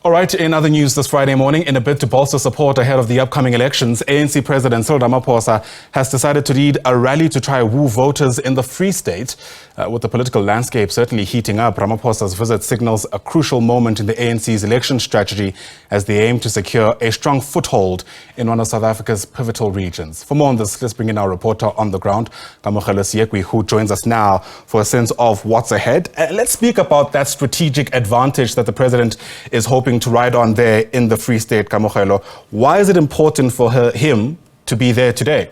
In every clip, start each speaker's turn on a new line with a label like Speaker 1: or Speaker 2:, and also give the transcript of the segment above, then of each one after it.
Speaker 1: All right, in other news this Friday morning, in a bid to bolster support ahead of the upcoming elections, ANC President Cyril Ramaphosa has decided to lead a rally to try woo voters in the Free State. With the political landscape certainly heating up, Ramaphosa's visit signals a crucial moment in the ANC's election strategy as they aim to secure a strong foothold in one of South Africa's pivotal regions. For more on this, let's bring in our reporter on the ground, Kamogelo, Seekoei, who joins us now for a sense of what's ahead. Let's speak about that strategic advantage that the president is hoping to ride on there in the Free State, Kamogelo. Why is it important for him to be there today?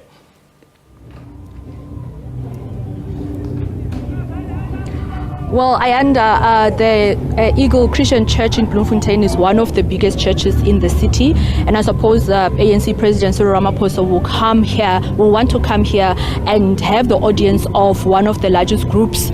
Speaker 2: Well, the Eagle Christian Church in Bloemfontein is one of the biggest churches in the city, and I suppose ANC President Cyril Ramaphosa will want to come here and have the audience of one of the largest groups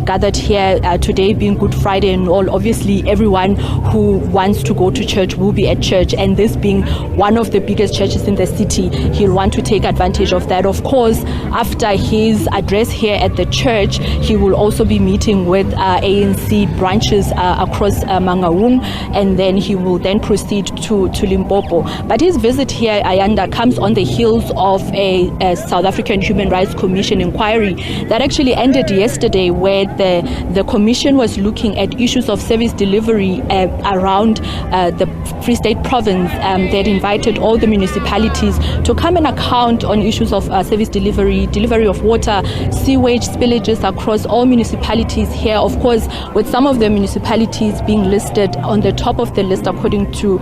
Speaker 2: gathered here today, being Good Friday and all. Obviously, everyone who wants to go to church will be at church, and this being one of the biggest churches in the city, he'll want to take advantage of that. Of course, after his address here at the church, he will also be meeting with ANC branches across Mangaung, and then he will then proceed to Limpopo. But his visit here, Ayanda, comes on the heels of a South African Human Rights Commission inquiry that actually ended yesterday, where the commission was looking at issues of service delivery around the Free State province. They had invited all the municipalities to come and account on issues of service delivery of water, sewage spillages across all municipalities here. Of course, with some of the municipalities being listed on the top of the list according to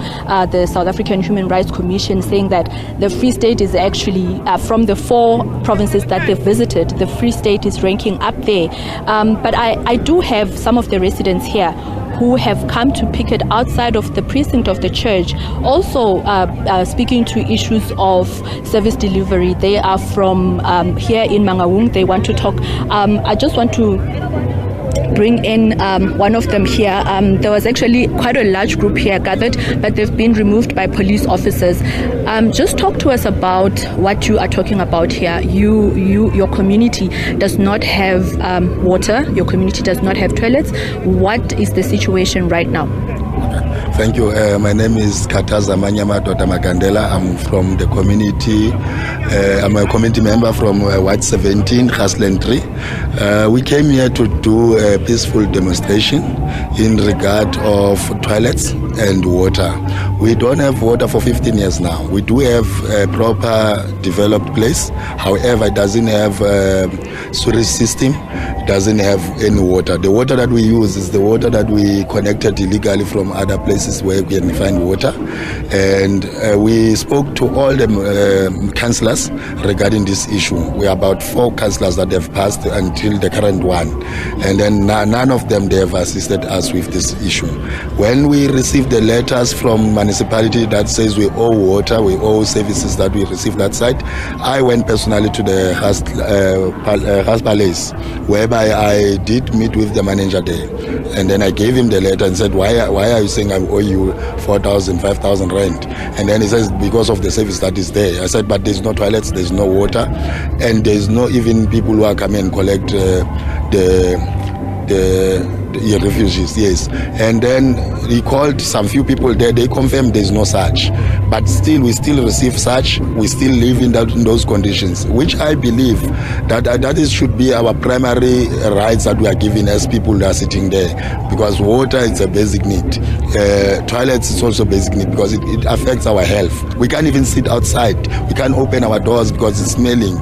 Speaker 2: the South African Human Rights Commission, saying that the Free State is actually, from the 4 provinces that they've visited, the Free State is ranking up there. But I do have some of the residents here who have come to picket outside of the precinct of the church, also speaking to issues of service delivery. They are from here in Mangaung. They want to talk. I just want to bring in one of them here. There was actually quite a large group here gathered, but they've been removed by police officers. Just talk to us about what you are talking about here. Your community does not have water. Your community does not have toilets. What is the situation right now?
Speaker 3: Thank you. My name is Kataza Manyama Dota Magandela. I'm from the community. I'm a community member from Ward 17, Hasland 3. We came here to do a peaceful demonstration in regard of toilets and water. We don't have water for 15 years now. We do have a proper developed place. However, it doesn't have a sewage system. It doesn't have any water. The water that we use is the water that we connected illegally from other places where we can find water. And we spoke to all the councillors regarding this issue. We are about 4 councillors that have passed until the current one. And then none of them, they have assisted us with this issue. When we received the letters from municipality that says we owe water, we owe services that we received that side, I went personally to the Has Palace, whereby I did meet with the manager there. And then I gave him the letter and said, why are you saying I owe you 4,000, 5,000 rent? And then he says, because of the service that is there. I said, but there's no toilets, there's no water, and there's no even people who are coming and collect the refugees, yes. And then he called some few people there, they confirmed there's no such. But still, we still receive such, we still live in those conditions, which I believe that should be our primary rights that we are given as people that are sitting there. Because water is a basic need. Toilets is also a basic need because it affects our health. We can't even sit outside. We can't open our doors because it's smelling.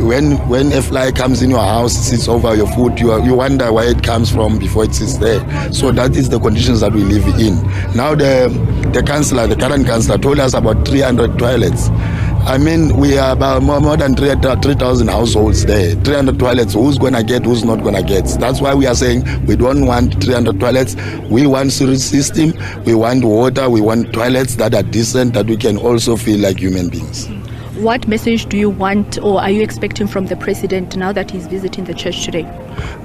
Speaker 3: When a fly comes in your house, sits over your food, you wonder where it comes from before it sits there. So that is the conditions that we live in. Now the current councillor told us about 300 toilets. I mean, we are about more than 3,000 households there. 300 toilets, who's going to get, who's not going to get? That's why we are saying we don't want 300 toilets. We want sewage system, we want water, we want toilets that are decent, that we can also feel like human beings.
Speaker 2: What message do you want or are you expecting from the president now that he's visiting the church today?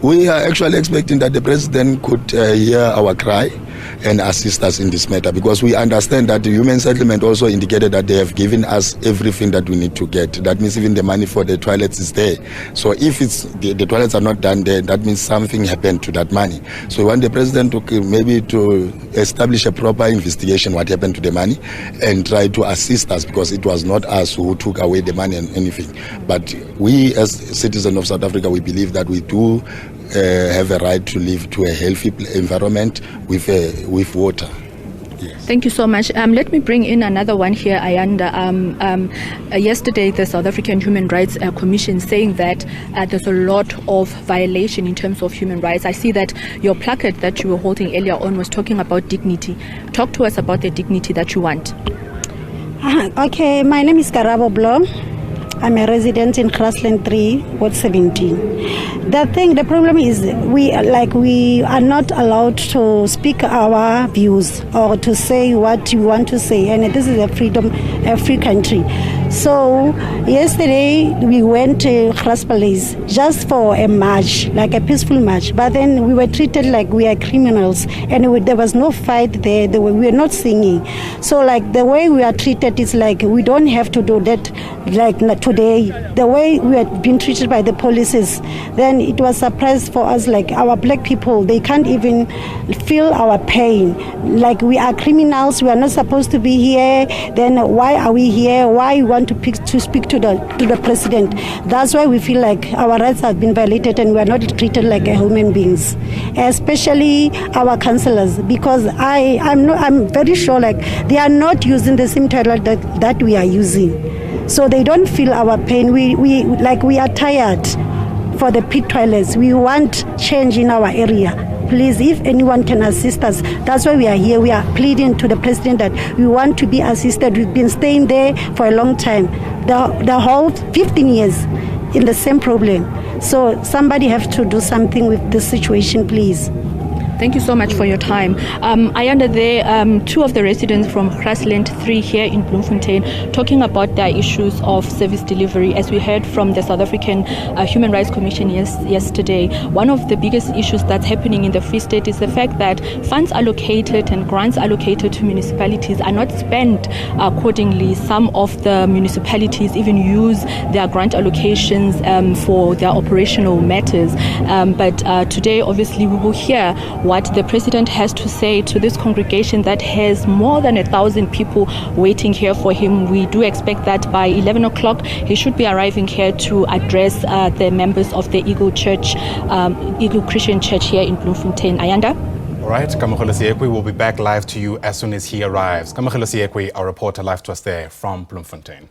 Speaker 3: We are actually expecting that the president could hear our cry and assist us in this matter, because we understand that the Human Settlement also indicated that they have given us everything that we need to get. That means even the money for the toilets is there. So if it's the toilets are not done there, that means something happened to that money. So we want the president to maybe to establish a proper investigation what happened to the money and try to assist us, because it was not us who took away the money and anything. But we as citizens of South Africa, we believe that we do have a right to live to a healthy environment with water. Yes.
Speaker 2: Thank you so much. Let me bring in another one here, Ayanda. Yesterday, the South African Human Rights Commission saying that there's a lot of violation in terms of human rights. I see that your placard that you were holding earlier on was talking about dignity. Talk to us about the dignity that you want.
Speaker 4: Okay, my name is Karabo Blom. I'm a resident in Grassland 3, Ward 17. The problem is we are not allowed to speak our views or to say what we want to say, and this is a free country. So yesterday we went to Grass Palace just for a march, like a peaceful march, but then we were treated like we are criminals, and there was no fight there. We were not singing. So like the way we are treated is like we don't have to do that like today. The way we had been treated by the police, then it was a surprise for us, like our black people, they can't even feel our pain. Like we are criminals, we are not supposed to be here, then why are we here? Why we want to speak to the president? That's why we feel like our rights have been violated and we are not treated like human beings, especially our councillors, because I'm very sure like they are not using the same toilet that we are using. So they don't feel our pain. We are tired for the pit toilets. We want change in our area. Please, if anyone can assist us, that's why we are here. We are pleading to the president that we want to be assisted. We've been staying there for a long time, the whole 15 years in the same problem. So somebody have to do something with this situation, please.
Speaker 2: Thank you so much for your time. Ayanda, there, two of the residents from Grassland 3 here in Bloemfontein talking about their issues of service delivery. As we heard from the South African Human Rights Commission yesterday, one of the biggest issues that's happening in the Free State is the fact that funds allocated and grants allocated to municipalities are not spent accordingly. Some of the municipalities even use their grant allocations for their operational matters. But today, obviously, we will hear what the president has to say to this congregation that has more than 1,000 people waiting here for him. We do expect that by 11 o'clock he should be arriving here to address the members of the Eagle Christian Church here in Bloemfontein. Ayanda?
Speaker 1: All right, Kamogelo Seekoei will be back live to you as soon as he arrives. Kamogelo Seekoei, our reporter, live to us there from Bloemfontein.